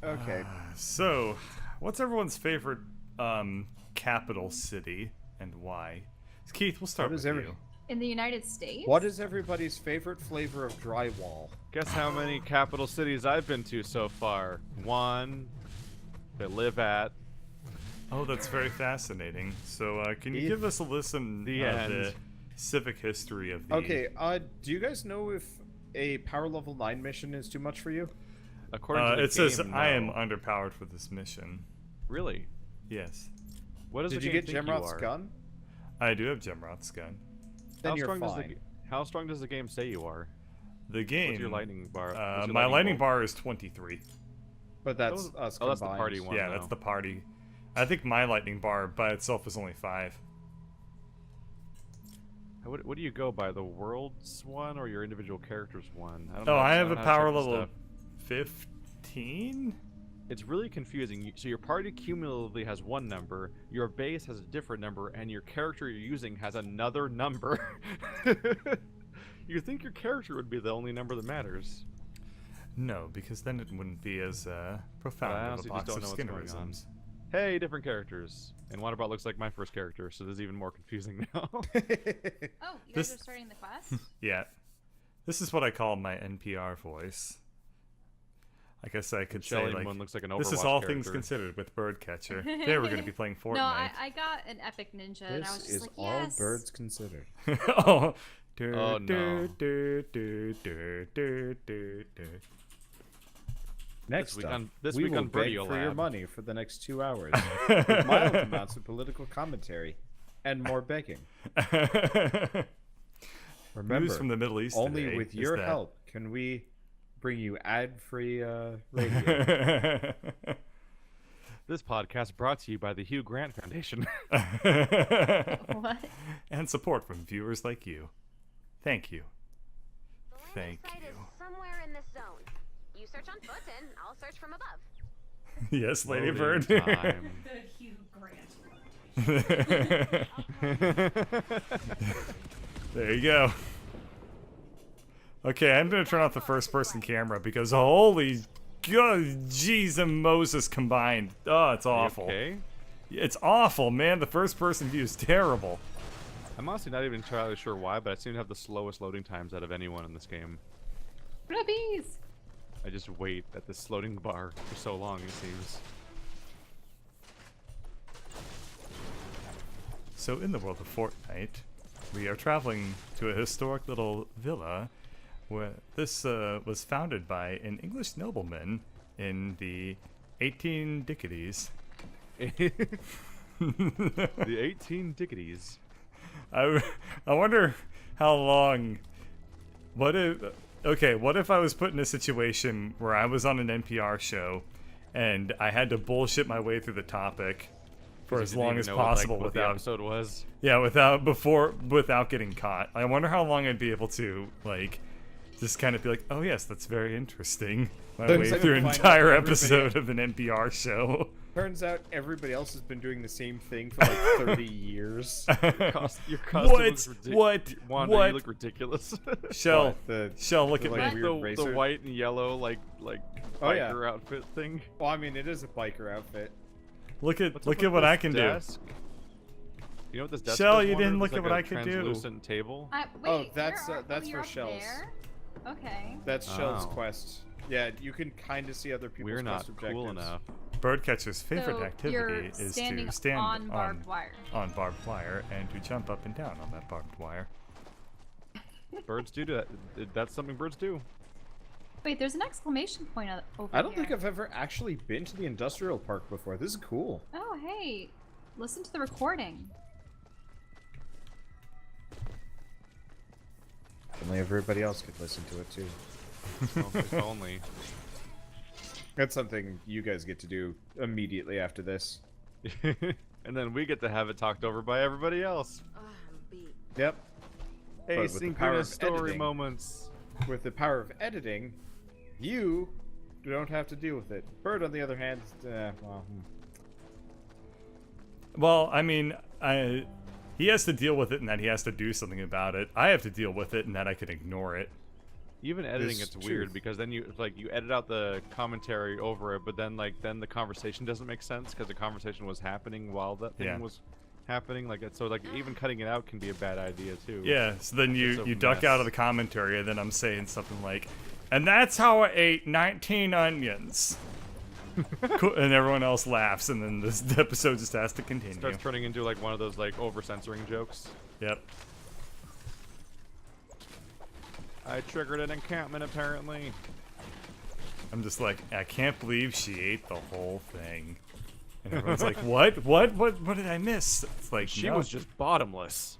Okay. So, what's everyone's favorite capital city and why? Keith, we'll start with you. In the United States? What is everybody's favorite flavor of drywall? Guess how many capital cities I've been to so far? One. They live at. Oh, that's very fascinating. So, can you give us a listen The of end. the civic history of the... Okay, do you guys know if a power level 9 mission is too much for you? According to the it says, game, I am no. underpowered for this mission. Really? Yes. What does Did the you game get think Gemroth's are? gun? I do have Gemroth's gun. Then How you're strong fine. How strong does the game say you are? The game... What's your lightning bar? What's your my lightning bolt? bar is 23. But that's us Oh, that's the combined. party one. Yeah, though. that's the party. I think my lightning bar by itself is only 5. What do you go by? The world's one or your individual character's one? I don't Oh, know. I don't have a know how to power check this level stuff. 15? It's really confusing. So your party cumulatively has one number, your base has a different number, and your character you're using has another number. You think your character would be the only number that matters. No, because then it wouldn't be as But I profound of a honestly just box don't of know what's going on. Skinnerisms. Hey, different characters. And Wanderbot looks like my first character, so this is even more confusing now. Oh, you guys This- are starting the quest? Yeah. This is what I call my NPR voice. I guess I could say, Shelly like, one looks like an Overwatch this is all character. things considered with Birdcatcher. They were going to be playing Fortnite. No, I got an epic ninja, and I was This just is like, all yes. birds considered. Oh. Oh, no. Next week up, on- this we week will on beg Birdio for your Lab. money for the next 2 hours with mild amounts of political commentary and more begging. Remember, News from the Middle East only today with is your that- help can we bring you ad-free radio. This podcast brought to you by the Hugh Grant Foundation. What? And support from viewers like you. Thank you. The landing Thank site you. is somewhere in this zone. You search on foot and I'll search from above. Yes, Lady Loading Bird. time. The Hugh Grant. There you go. Okay, I'm gonna turn off the first person camera because holy god, jeez and Moses combined. Oh, it's Are you awful. okay? It's awful, man. The first person view is terrible. I'm honestly not even entirely sure why, but I seem to have the slowest loading times out of anyone in this game. Rubbies! I just wait at this loading bar for so long, it seems. So in the world of Fortnite, we are traveling to a historic little villa where this was founded by an English nobleman in the 18 Dickities. The 18 Dickities. I wonder how long. What if I was put in a situation where I was on an NPR show and I had to bullshit my way through the topic for You as didn't long even as know possible what the without episode was. without getting caught. I wonder how long I'd be able to just kind of be like, oh yes, that's very interesting. My Turns way out through you an find out entire everybody- episode of an NPR show. Turns out everybody else has been doing the same thing for like 30 years. Your costume What? looks What? Wanda, What? you look ridiculous. Shell, What, the- Shell, look the, at like, me. weird the racer? white and yellow like Oh, yeah. biker outfit thing. Well, I mean, it is a biker outfit. Look at What's up look with at what I this can desk? You know what this desk Shell, is, you Wanda? didn't It's look at like what a I could do. translucent table. Wait, Oh, that's, where are- that's you're for up shells. there? Okay. That's Shell's Oh. quest. Yeah, you can kind of see other people's We're not quest objectives. cool enough. do. Birdcatcher's favorite So activity you're is standing to stand on barbed wire. on barbed wire and to jump up and down on that barbed wire. Birds do that. That's something birds do. Wait, there's an exclamation point over I don't here. think I've ever actually been to the industrial park before. This is cool. Oh, hey. Listen to the recording. Only everybody else could listen to it too. Well, if only. That's something you guys get to do immediately after this. And then we get to have it talked over by everybody else. Ugh, I'm beat. Yep. Hey, But with the power of synchronous story editing- moments. With the power of editing, you don't have to deal with it. Bird, on the other hand, Well, I mean, he has to deal with it and that he has to do something about it. I have to deal with it and that I can ignore it. Even editing, It's it's weird truth. because then you edit out the commentary over it, but then the conversation doesn't make sense because the conversation was happening while that thing Yeah. was happening. Even cutting it out can be a bad idea too. Yeah, so then It's a you duck mess. out of the commentary, and then I'm saying something like, and that's how I ate 19 onions. Cool, and everyone else laughs, and then this episode just has to continue. Starts turning into like one of those like over censoring jokes. Yep. I triggered an encampment apparently. I'm just like, I can't believe she ate the whole thing. And everyone's like, what did I miss? It's like, She no. was just bottomless.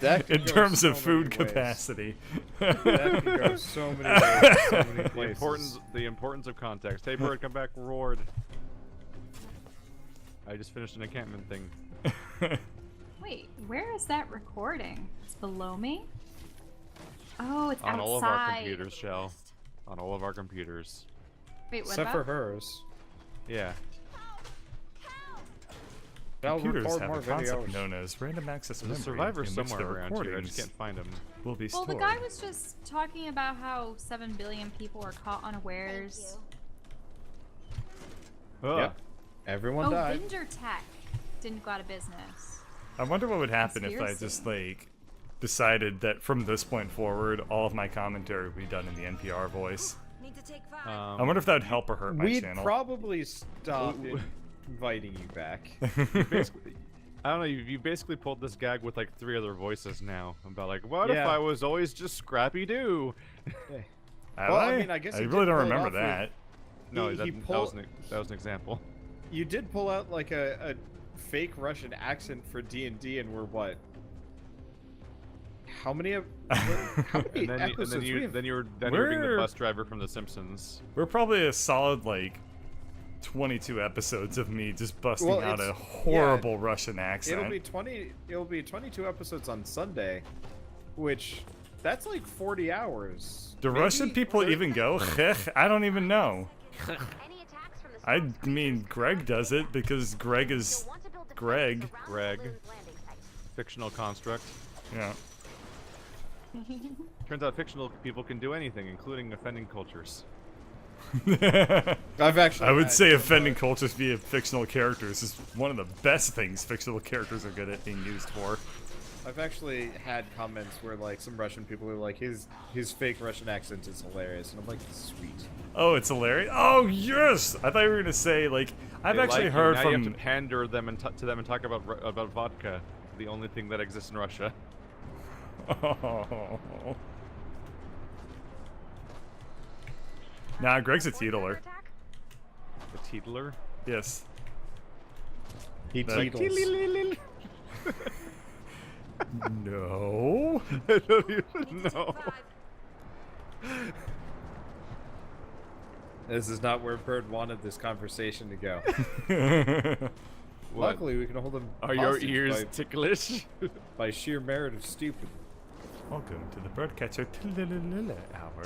That could In go terms so of food many ways. capacity. That could go so many ways, so many The places. importance of context. Hey bird, come back, roared. I just finished an encampment thing. Wait, where is that recording? It's below me? Oh, it's On outside. all of our computers, Shell. On all of our computers. Wait, what Except about? for hers. Yeah. I'll Computers record have more a concept videos. known as random access There's a memory, survivor in which somewhere the around here. I recordings just can't find him. will be Well, stored. the guy was just talking about how 7 billion people are caught unawares. Ugh. Yep. Everyone Oh, died. Vendor Tech didn't go out of business. I wonder what would happen if I Conspiracy. just like decided that from this point forward, all of my commentary would be done in the NPR voice. Need to take 5. I wonder if that would help or hurt my We'd channel. probably stop inviting you back. Basically, I don't know. You basically pulled this gag with like 3 other voices now about like, what if Yeah. I was always just Scrappy Doo? Have Well, I? I mean, I guess I he really did don't pull it remember off with- that. No, He that was pulled- that was an example. You did pull out like a fake Russian accent for D&D, and we're what? How many? How many And then episodes? We have- you were being the We're- bus driver from The Simpsons. We're probably a solid like 22 episodes of me just busting Well, out a it's- horrible Russian accent. It'll be 20. It'll be 22 episodes on Sunday, which that's like 40 hours. Do Maybe Russian people 30 even go? I don't even know. Any attacks from the I storm's mean, creatures Greg are does it because Greg is You'll want to build defenses Greg. around the Greg. balloon's landing site. Fictional construct. Yeah. Turns out fictional people can do anything, including offending cultures. I've actually. I would had say some, offending cultures via fictional characters is one of the best things fictional characters are good at being used for. I've actually had comments where like some Russian people are like his fake Russian accent is hilarious, and I'm like, sweet. Oh, it's hilarious. Oh, yes! I thought you were gonna say like I've They actually like you. heard now from. you have to pander them and to them and talk about vodka, the only thing that exists in Russia. Oh. Nah, Greg's a One teetotaler. counterattack? The Teetler. Yes. He That- teetles. No. I don't even Need to take know. 5. This is not where Bird wanted this conversation to go. What? Luckily, we can hold him. Are your hostage ears ticklish? by sheer merit of stupid? Welcome to the Birdcatcher hour.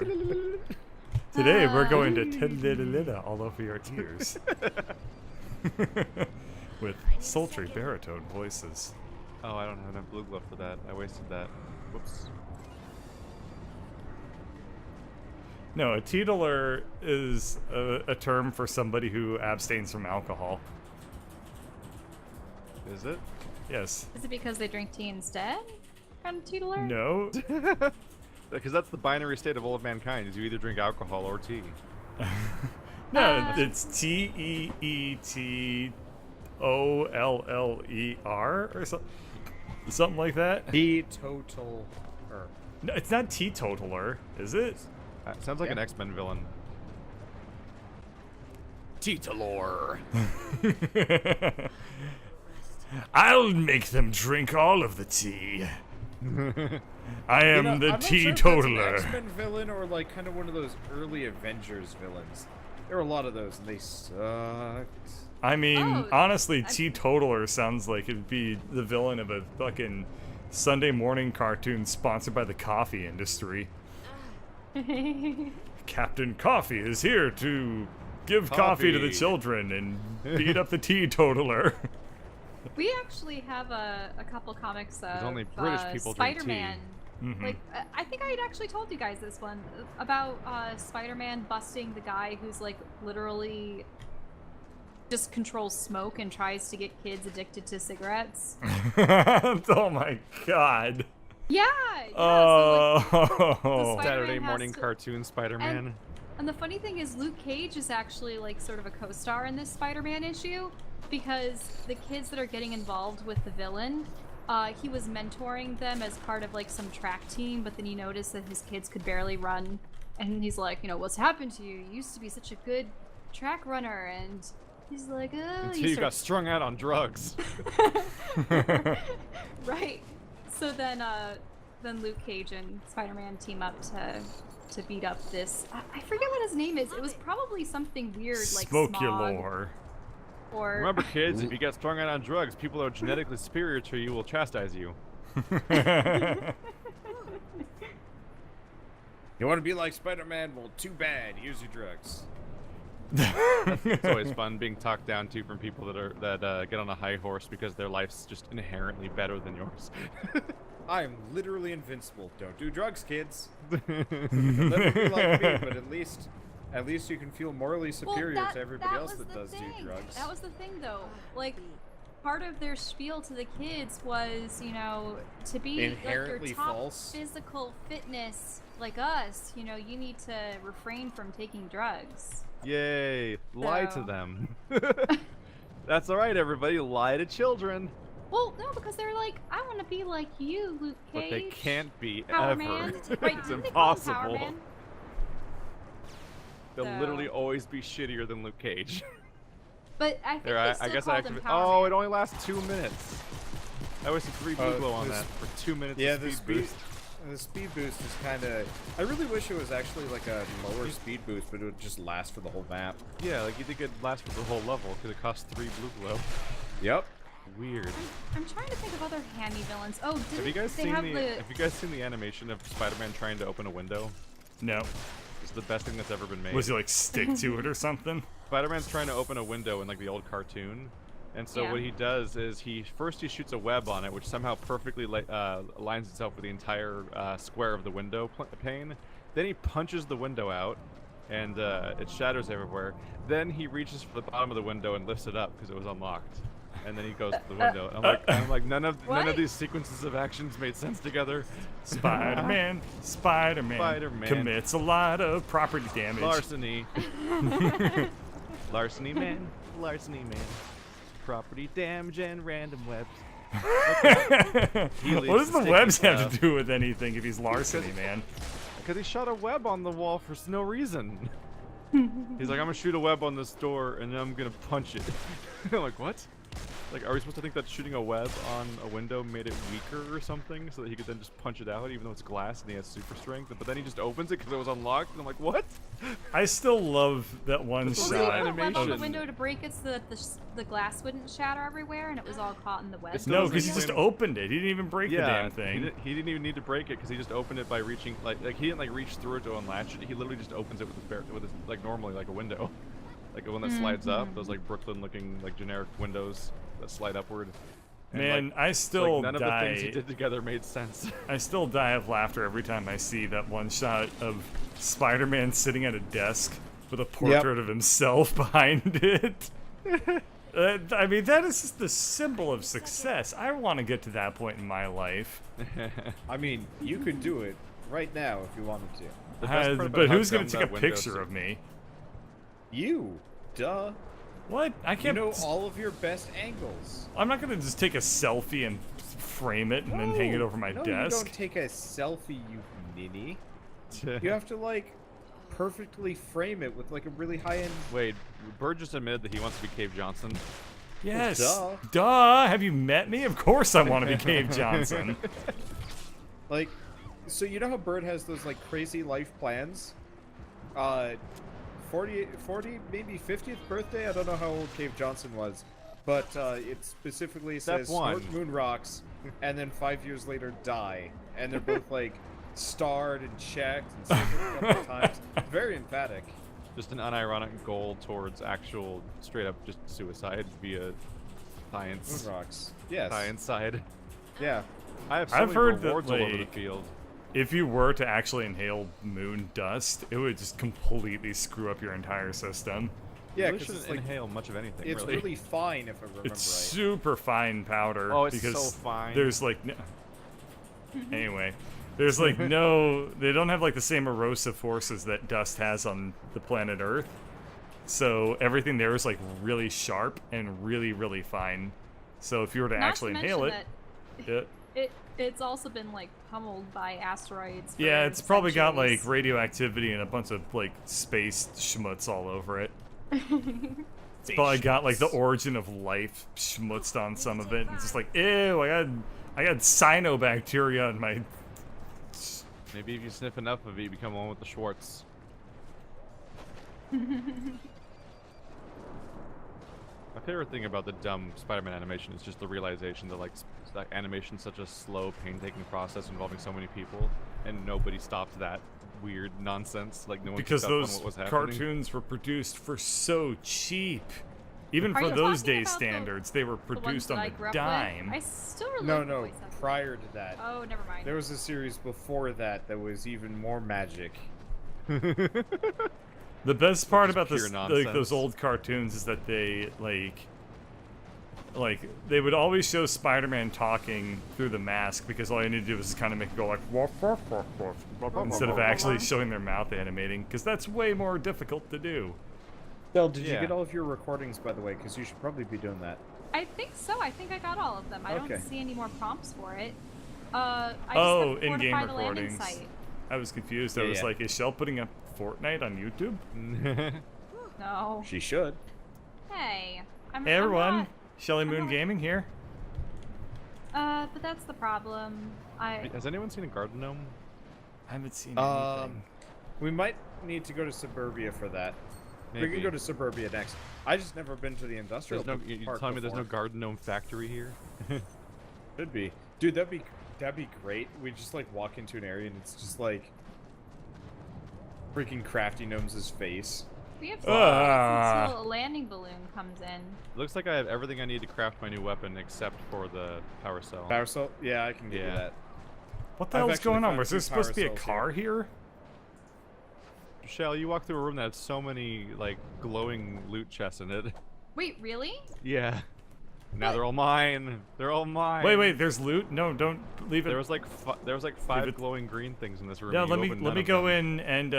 Today we're going to all over your ears. With sultry baritone voices. Oh, I don't have enough blue glove for that. I wasted that. Whoops. No, a teetotaler is a term for somebody who abstains from alcohol. Is it? Yes. Is it because they drink tea instead? Kind of teetotaler? No. Because that's the binary state of all of mankind: is you either drink alcohol or tea. No, it's Teetoller or something like that. Teetotal. No, it's not teetotaler, is it? Sounds like Yeah. an X-Men villain. Teetalor. I'll make them drink all of the tea. I am the I'm not sure if that's teetotaler. an X-Men villain or like kind of one of those early Avengers villains. There were a lot of those, and they sucked. I mean, Oh, honestly, teetotaler sounds like it'd be the villain of a fucking Sunday morning cartoon sponsored by the coffee industry. Captain Coffee is here to give coffee to the Coffee. children and beat up the teetotaler. We actually have a couple comics of only British people drink tea. Spider-Man Like, I think I had actually told you guys this one about Spider-Man busting the guy who's like literally just controls smoke and tries to get kids addicted to cigarettes. Oh my god. Yeah. Oh. So, like, the Saturday Spider-Man morning has to- cartoon Spider-Man. And the funny thing is, Luke Cage is actually like sort of a co-star in this Spider-Man issue because the kids that are getting involved with the villain, he was mentoring them as part of like some track team, but then he noticed that his kids could barely run, and he's like, you know, what's happened to you? You used to be such a good track runner, and he's like, oh, Until you got strung out on drugs. right. So then Luke Cage and Spider-Man team up to beat up this. I forget what his name is. It was probably something weird like Smoke Smog, your lore. Or Remember, kids, if you get strung out on drugs, people who are genetically superior to you will chastise you. You want to be like Spider-Man? Well, too bad. Use your drugs. It's always fun being talked down to from people that get on a high horse because their life's just inherently better than yours. I'm literally invincible. Don't do drugs, kids. You'll never be like me, but at least you can feel morally superior that, to everybody that else was that the does thing. do drugs. That was the thing, though. Like, part of their spiel to the kids was, you know, to be Inherently like your top false. physical fitness like us, you know, you need to refrain from taking drugs. Yay! Lie to So- them. That's all right, everybody. Lie to children. Well, no, because they're like, I want to be like you, Luke Cage. But they can't be Power ever. Man. Right, It's didn't they call him impossible. Power Man? They'll So- literally always be shittier than Luke Cage. But I think There, they I still guess called I him activated. Power Oh, Man. it only lasts 2 minutes. I wasted 3 blue glow on this- that for 2 minutes. Yeah, of the speed boost. the speed boost is kind of. I really wish it was actually like a lower speed boost, but it would just last for the whole map. Yeah, like you think it'd last for the whole level because it costs 3 blue glow. Yep. Weird. I'm trying to think of other handy villains. Oh, didn't Have you guys they seen have Have you guys seen the animation of Spider-Man trying to open a window? No. It's the best thing that's ever been made. Was he like stick to it or something? Spider-Man's trying to open a window in like the old cartoon, and so Yeah. what he does is he shoots a web on it, which somehow perfectly aligns itself with the entire square of the window pane. Then he punches the window out, and it shatters everywhere. Then he reaches for the bottom of the window and lifts it up because it was unlocked. And then he goes to the window. I'm like, none of What? these sequences of actions made sense together. Spider-Man Spider-Man. commits a lot of property damage. Larceny. Larceny man. Property damage and random webs. He What leads does the sticky webs have stuff. to do with anything if he's larceny, man? Because he shot a web on the wall for no reason. He's like, I'm gonna shoot a web on this door and then I'm gonna punch it. I'm like, what? Like, are we supposed to think that shooting a web on a window made it weaker or something so that he could then just punch it out even though it's glass and he has super strength? But then he just opens it because it was unlocked and I'm like, what? I still love that one That's Was a he real shot. put a web on the animation. window to break it so that the glass wouldn't shatter everywhere and it was all caught in the web? It's No, doesn't because he just explain- opened it. He didn't even break the damn He thing. didn't even need to break it because he just opened it by reaching like he didn't like reach through it to unlatch it. He literally just opens it with his, like normally like a window, like a one that slides up. Those like Brooklyn-looking like generic windows that slide upward. And, Man, like, I still none of the things he die. did together made sense. I still die of laughter every time I see that one shot of Spider-Man sitting at a desk with a portrait of himself behind it. I mean, that is just the symbol of success. I want to get to that point in my life. I mean, you could do it right now if you wanted to. The best part about But how who's going dumb to take a that window picture is- of me? You, duh. What? I You can't. know all of your best angles. I'm not going to just take a selfie and frame it and then hang it over my no, desk. you don't take a selfie, you ninny. You have to like perfectly frame it with like a really high-end. Wait, Bird just admitted that he wants to be Cave Johnson. Yes. duh. Duh. Have you met me? Of course I want to be Cave Johnson. Like, so you know how Bird has those like crazy life plans? 40, maybe 50th birthday. I don't know how old Cave Johnson was, but it specifically Step says one. snort moon rocks, and then 5 years later die, and they're both like starred and checked and circled a couple of times. Very emphatic. Just an unironic goal towards actual straight up just suicide via science. Moon rocks. Yes. Science side. Yeah. I have so I've many heard that, rewards all over the like, field. if you were to actually inhale moon dust, it would just completely screw up your entire system. Yeah, You really because shouldn't it's like inhale much of anything. it's really fine if I remember It's right. super fine powder. Oh, it's because so fine. There's like no... Anyway, there's like no... They don't have like the same erosive forces that dust has on the planet Earth. So everything there is like really sharp and really, really fine. So if you were to Not actually to inhale it... mention that it's also been like pummeled by asteroids. For Yeah, it's probably got like centuries. radioactivity and a bunch of like space schmutz all over it. It's probably got like the origin of life schmutzed on some of it. It's just like, ew, I got cyanobacteria in my... Maybe if you sniff enough of it, you become one with the Schwartz. My favorite thing about the dumb Spider-Man animation is just the realization that like that animation's such a slow, painstaking process involving so many people, and nobody stopped that weird nonsense. Like no one Because picked up on those what was happening. cartoons were produced for so cheap. Even Are for you those talking days about standards, they were The ones produced that I on grew the up dime. with? I still really No, like the no, voice acting. prior to that. Oh, never mind. There was a series before that that was even more magic. The best part Just about pure this, like nonsense. those old cartoons, is that they they would always show Spider-Man talking through the mask because all you need to do is kind of make it go like woof, woof, woof, woof, woof, instead of actually showing their mouth animating, because that's way more difficult to do. Del, did you Yeah. get all of your recordings, by the way? Because you should probably be doing that. I think so. I think I got all of them. I Okay. don't see any more prompts for it. I just Oh, have to in-game fortify the landing recordings. site. I was confused. I Yeah, was yeah. like, is Shell putting up Fortnite on YouTube? No. She should. Hey. Hey everyone, not- Shelly I'm Moon not- Gaming here. But that's the problem. Has anyone seen a garden gnome? I haven't seen anything. We might need to go to Suburbia for that. We Maybe. can go to Suburbia next. I just never been to the industrial There's no. You park telling me there's no before. garden gnome factory here? Could be. Dude, that'd be great. We just like walk into an area and it's just like freaking Crafty Gnomes' face. We have to Ah. wait until a landing balloon comes in. Looks like I have everything I need to craft my new weapon except for the power cell. Power cell? Yeah, I can give you Yeah. that. What the I've hell is actually going on? found Was there two supposed to be a power cells car here? Shell, you walk through a room that has so many like glowing loot chests in it. Wait, really? Yeah. Now What? they're all mine. They're all mine. Wait, there's loot? No, don't leave it. There was like five it- glowing green things in this room. Yeah, and let you me opened let none me of go them. in and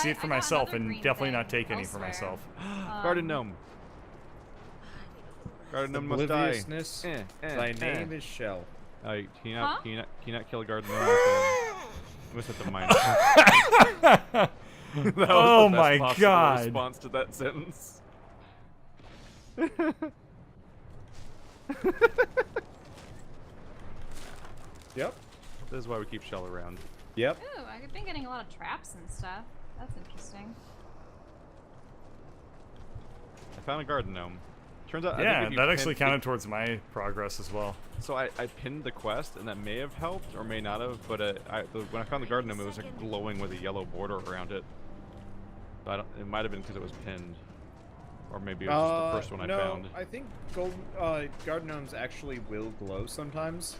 see it for I got myself, another and green definitely thing not take any for elsewhere. myself. Garden gnome. Garden gnome must die. Obliviousness. Thy name is Shell. Can you Huh? not kill a garden gnome? I must have to mine it. That was Oh the best my possible God. Response to that sentence. Yep. This is why we keep Shell around. Yep. Ooh, I've been getting a lot of traps and stuff. That's interesting. I found a garden gnome. Turns out, I Yeah, think if you that actually pin- counted towards my progress as well. So I pinned the quest, and that may have helped, or may not have. But when I found the garden gnome, it was like glowing with a yellow border around it. But it might have been because it was pinned, or maybe it was just the first one I no, found. I think garden gnomes actually will glow sometimes,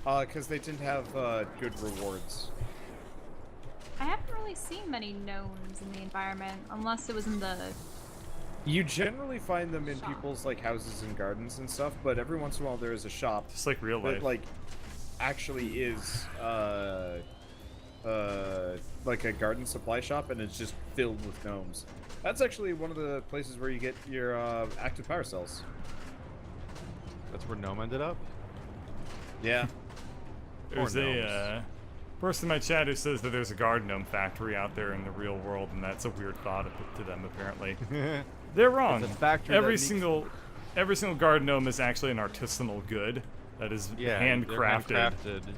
because they tend to have good rewards. I haven't really seen many gnomes in the environment, unless it was in the... You generally find them in Shop. people's like houses and gardens and stuff, but every once in a while there is a shop Just like real life. that like actually is like a garden supply shop, and it's just filled with gnomes. That's actually one of the places where you get your active power cells. That's where gnome ended up. Yeah. There's Poor a gnomes. person in my chat who says that there's a garden gnome factory out there in the real world, and that's a weird thought to them apparently. They're wrong. It's a factory Every that single garden gnome is actually an artisanal good that is Yeah, handcrafted they're handcrafted. from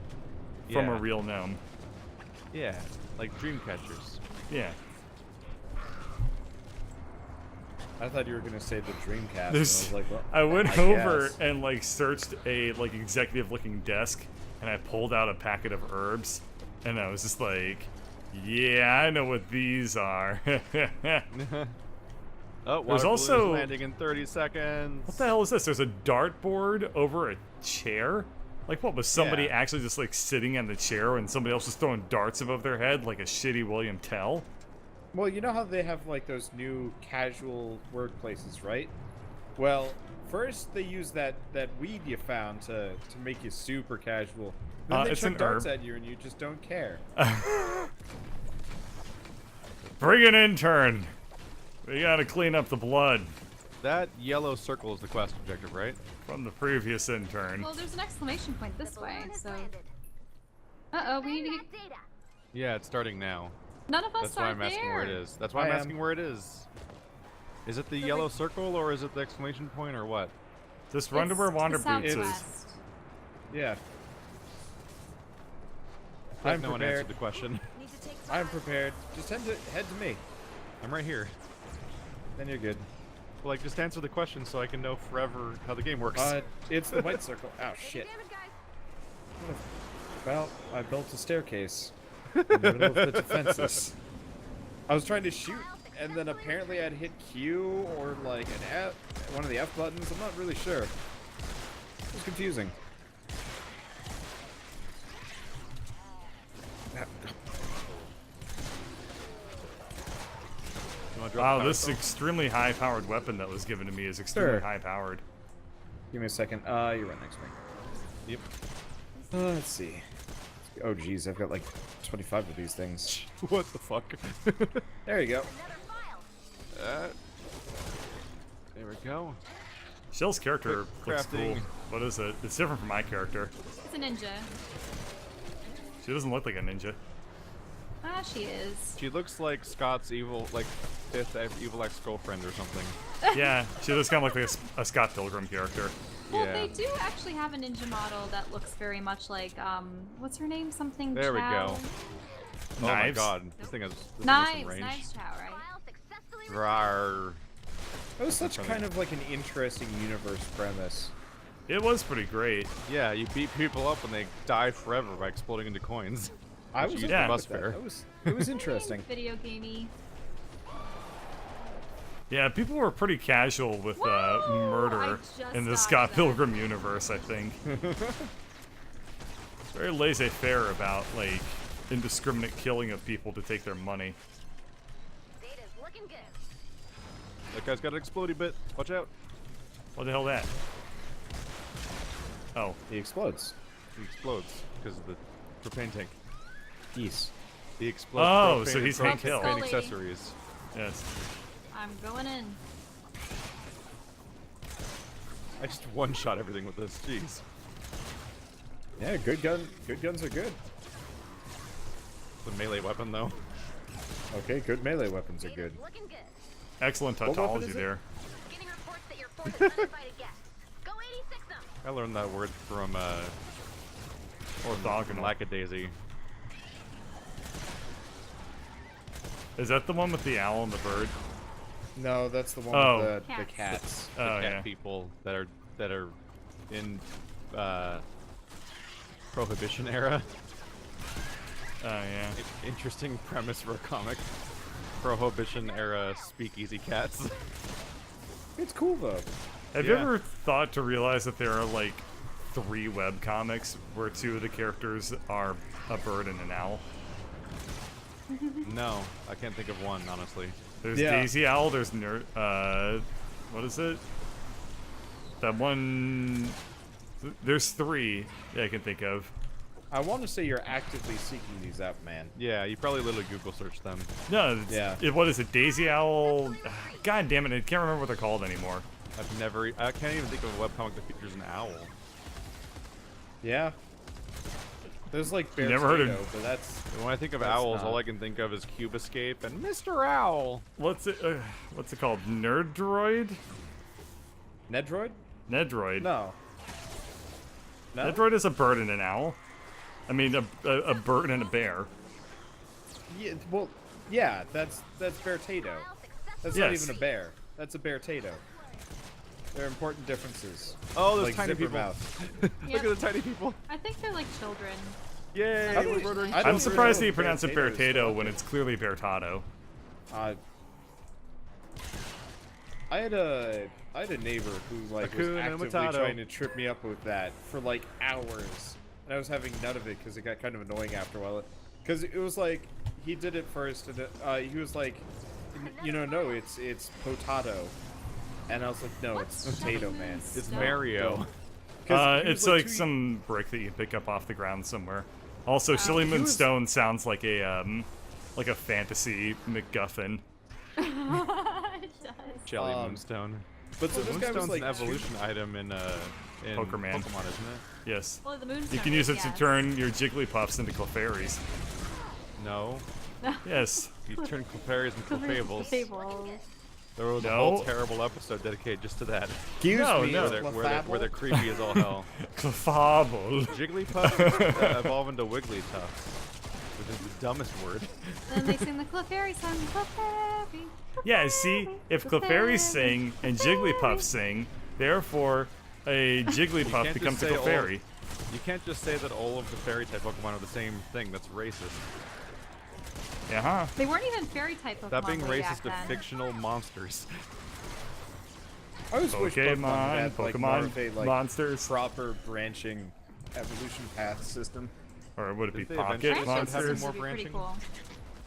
Yeah. a real gnome. Yeah, like dream catchers. Yeah. I thought you were gonna say the Dreamcast. There's, and I was like, well, I went I over guess. and like searched a like executive looking desk, and I pulled out a packet of herbs, and I was just like, yeah, I know what these are. Oh, There's water balloon is also- landing in 30 seconds. What the hell is this? There's a dartboard over a chair? Like what, was somebody Yeah. actually just like sitting in the chair and somebody else was throwing darts above their head like a shitty William Tell? Well, you know how they have like those new casual workplaces, right? Well, first they use that weed you found to make you super casual. Then they It's chuck an darts herb. at you and you just don't care. Bring an intern. We gotta clean up the blood That yellow circle is the quest objective, right? from the previous intern. Well, there's an exclamation point this way, Balloon has so. landed. Uh-oh, we need to get... That data. Yeah, it's starting now. None of us That's why are I'm there. asking where it is. That's why I'm I am. asking where it is. Is it the So, yellow like- circle or is it the exclamation point or what? Just run to where It's the Wanderboots is. southwest. Yeah. I I'm think no one prepared. answered the question. Need to take I'm fire. prepared. Just head to me. I'm right here. Then you're good. Well, like, just answer the question so I can know forever how the game works. It's the white circle. Oh Take shit. damage, guys. Well, I built a staircase in the middle of the defenses. I was trying to shoot, and then apparently I'd hit Q or like an F, one of the F buttons. I'm not really sure. It was confusing. You wanna drop Wow, the this power extremely high-powered weapon that was given to me is extremely Sure. high-powered. Give me a second. You're right next to me. Yep. Let's see. Oh geez, I've got like 25 of these things. What the fuck? There you go. Another file. There we go. Shell's character Quick looks cool. crafting. What is it? It's different from my character. It's a ninja. She doesn't look like a ninja. Ah, she is. She looks like Scott's evil, like fifth evil ex-girlfriend or something. Yeah, she does kind of look like a Scott Pilgrim character. Well, Yeah. they do actually have a ninja model that looks very much like, what's her name? Something There we Chow? go. Oh Knives? my god, this thing has some Knives, range. Knives Chow, right? File successfully Rawr. That was such kind of like an interesting universe premise. It was pretty great. Yeah, you beat people up and they die forever by exploding into coins. I Which was you yeah. okay bus with that. fare. It was interesting. Video gamey. Yeah, people were pretty casual with Whoa! murder I just in the dodged Scott that. Pilgrim universe, I think. It's very laissez-faire about, like, indiscriminate killing of people to take their money. Data's looking good. That guy's got an explodey bit. Watch out. What the hell that? Oh, He explodes. He explodes because of the propane tank. Geese. He explodes. Oh, propane so and he's propane Hank Hill. Scully. accessories. yes. I'm going in. I just one-shot everything with this. Jeez. Yeah, good gun. Good guns are good. The melee weapon though. Okay, good melee weapons are Data's good. looking good. Excellent What weapon tautology is it? there. Getting reports that your force is uninvited guests. Go 86 them. I learned that word from Orthogonal. Lackadaisy. Is that the one with the owl and the bird? No, that's the one Oh. with the Cats. cats. Oh, cat yeah. people that are in Prohibition era. Oh, yeah. Interesting premise for a comic. Prohibition era speakeasy cats. It's cool though. Have you Yeah. ever thought to realize that there are, like, 3 webcomics where 2 of the characters are a bird and an owl? No, I can't think of one honestly. There's Yeah. Daisy Owl, there's what is it? That one... There's 3 that I can think of. I want to say you're actively seeking these out, man. Yeah, you probably literally Google search them. No, it's, Yeah. what is it? Daisy Owl? God damn it, I can't remember what they're called anymore. I can't even think of a webcomic that features an owl. Yeah. There's like Bear Never heard of- Potato, but that's When I think of That's owls, not- all I can think of is Cube Escape and Mr. Owl. What's it called? Nerdroid? Nedroid? Nedroid. No. No. Nedroid is a bird and an owl. I mean, a bird and a bear. Yeah, well, yeah, that's Bear Tato. File successfully. That's Yes. not even a bear. That's a Bear Tato. There are important differences. Oh, there's like tiny zipper people. mouth. Look Yep. at the tiny people. I think they're like children. Yay, I we're don't- murdering. I I'm don't surprised that really you know pronounce it Bear Bear Tato is Tato still when there. it's clearly Bear Tato. Uh, I had a neighbor who like was Hakuna actively Matata. trying to trip me up with that for like hours, and I was having none of it because it got kind of annoying after a while. Because it was like he did it first, and he was like, no, it's potato, and I was like, no, What's it's potato, Shelly man. Moon's It's stone? Mario. 'Cause he It's was, like too- some brick that you pick up off the ground somewhere. Also, Shilly He was- Moonstone sounds like a fantasy MacGuffin. It does. Jelly Um, Moonstone. But so this guy was Moonstone's like an evolution item in Pokemon. Pokemon, isn't it? Yes. Well, the moonstone. You can use it is, to yes. turn your Jigglypuffs into Clefairies. No. Yes. You turn Clefairies into Clefable. Fables. There was a No. whole terrible episode dedicated just to that. Excuse No, me, no. Where they're creepy as all hell. Clefable. Jigglypuff evolve into Wigglytuff, which is the dumbest word. Then they sing the Clefairy song. Clefairy. Yeah, see, if Clefairies sing and Jigglypuff sing, therefore a Jigglypuff can't becomes just a say all- Clefairy. You can't just say that all of the fairy type Pokemon are the same thing. That's racist. Yeah, They weren't even fairy type Pokemon. Stop being way racist to back then. fictional monsters. I always wish Pokemon Pokemon, had like more Pokemon of a like monsters, proper branching evolution path system. or would it be Didn't they pocket eventually Branching start having monsters? systems more would be pretty branching?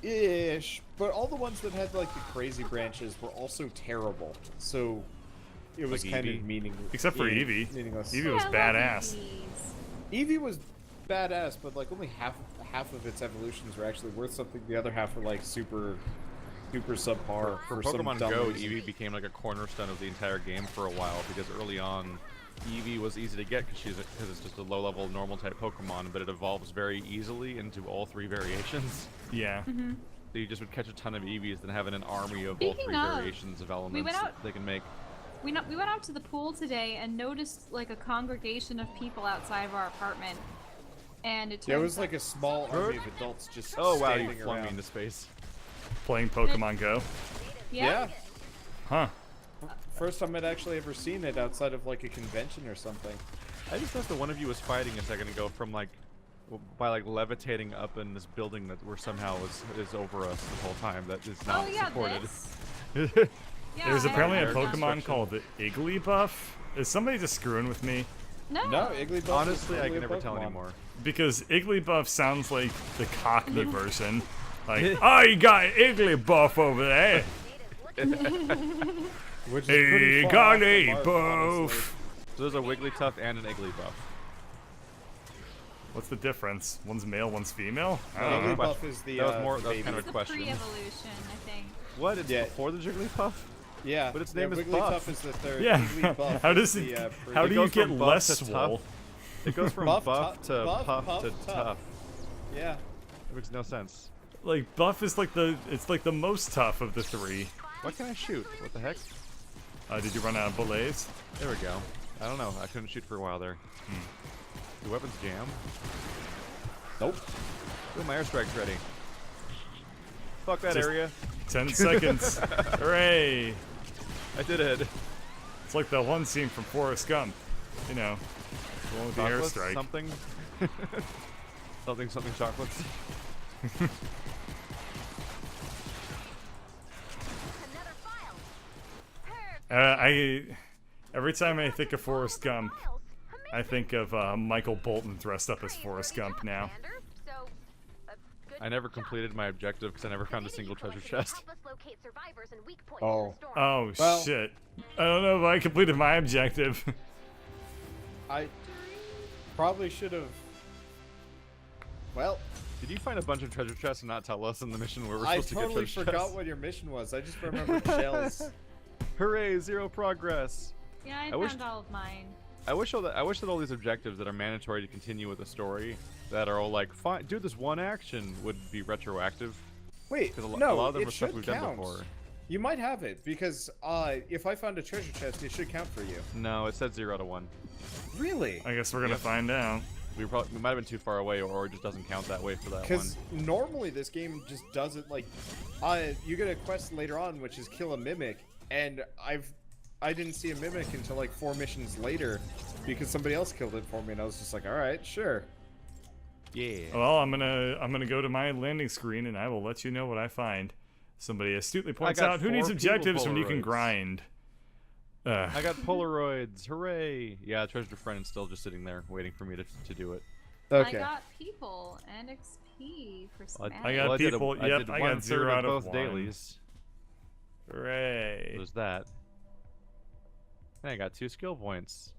cool. Ish, but all the ones that had like the crazy branches were also terrible. So it was Like kind Eevee? of meaningless. Except for Eevee. Meaningless. Eevee Yeah, was I love badass. Eevees. Eevee was badass, but like only half of its evolutions were actually worth something. The other half were like super subpar For some Pokemon dumb Go, reason. Eevee became like a cornerstone of the entire game for a while because early on, Eevee was easy to get because it's just a low-level normal type Pokemon, but it evolves very easily into all three variations. Yeah. So you just would catch a ton of Eevees and having an army of all Speaking three of, variations of elements went that out- they can make. We went out to the pool today and noticed like a congregation of people outside of our apartment. And it Yeah, it turns was like a small army of adults just Oh wow, you standing flung me around. into space. Playing Pokemon Go. Yeah. Huh. First time I'd actually ever seen it outside of like a convention or something. I just noticed that one of you was fighting a second ago from like, by like levitating up in this building that we're somehow is over us the whole time that is not Oh yeah, supported. this. Yeah, There's I apparently a remember that. Pokemon called Igglybuff. Is somebody just screwing with me? No. No, Igglybuff. Honestly, is I totally can a never tell Pokemon. anymore. Because Igglybuff sounds like the Cockney version. Like, oh, you got Igglybuff over there. Which is Hey, pretty far got off the mark, Igglybuff. honestly. So there's a Wigglytuff and an Igglybuff. What's the difference? One's male, one's female? I Oh, don't know. but- Igglybuff is the that was more- the that was baby. kind of It's the question. pre-evolution, I think. What? It's Yeah. before the Jigglypuff? Yeah, But its yeah, name is Wigglytuff Buff. is the third. Yeah. Igglybuff How is does the, it? pre- How It do you goes get from buff less to swole? tough. It goes from Buff, buff tu- to buff, puff puff, to tough. tough. Yeah. It makes no sense. Like Buff is like the most tough of the three. What can I shoot? What the heck? Did you run out of bullets? There we go. I don't know. I couldn't shoot for a while there. Do weapons jam? Nope. Ooh, my airstrike's ready. Fuck that Just- area. 10 seconds. Hooray! I did it. It's like that one scene from Forrest Gump. You know, the one with the Chocolates, airstrike. Something. something chocolates. Another file. Every time I think of Forrest Gump, I think of Michael Bolton dressed up as Forrest Gump now. I never completed my objective because I never found a single treasure chest. Oh. Oh Well- shit! I don't know if I completed my objective. I probably should have. Well, Did you find a bunch of treasure chests and not tell us in the mission where we're I supposed to get totally treasure forgot chests? what your mission was. I just remembered shells. Hooray! 0 progress. Yeah, I I wish- found all of mine. I wish that all these objectives that are mandatory to continue with the story, that are all like, fine, do this one action, would be retroactive. Wait, Because a no, lot of them it are stuff should we've count. done before. You might have it because if I found a treasure chest, it should count for you. No, it said 0 to 1. Really? I guess we're gonna find out. We might have been too far away, or it just doesn't count that way for that one. Because normally this game just does it like, you get a quest later on, which is kill a mimic, and I didn't see a mimic until like 4 missions later, because somebody else killed it for me, and I was just like, all right, sure. Yeah. Well, I'm gonna go to my landing screen and I will let you know what I find. Somebody astutely points got out who 4 needs people objectives when you can Polaroids. grind. I got Polaroids. Hooray! Yeah, treasure friend is still just sitting there waiting for me to do it. Okay. I got people and XP for Well, smashing. I got I did people. I Yep, did I got 1/3 0 out of both 1. dailies. Hooray. There's that. And I got 2 skill points.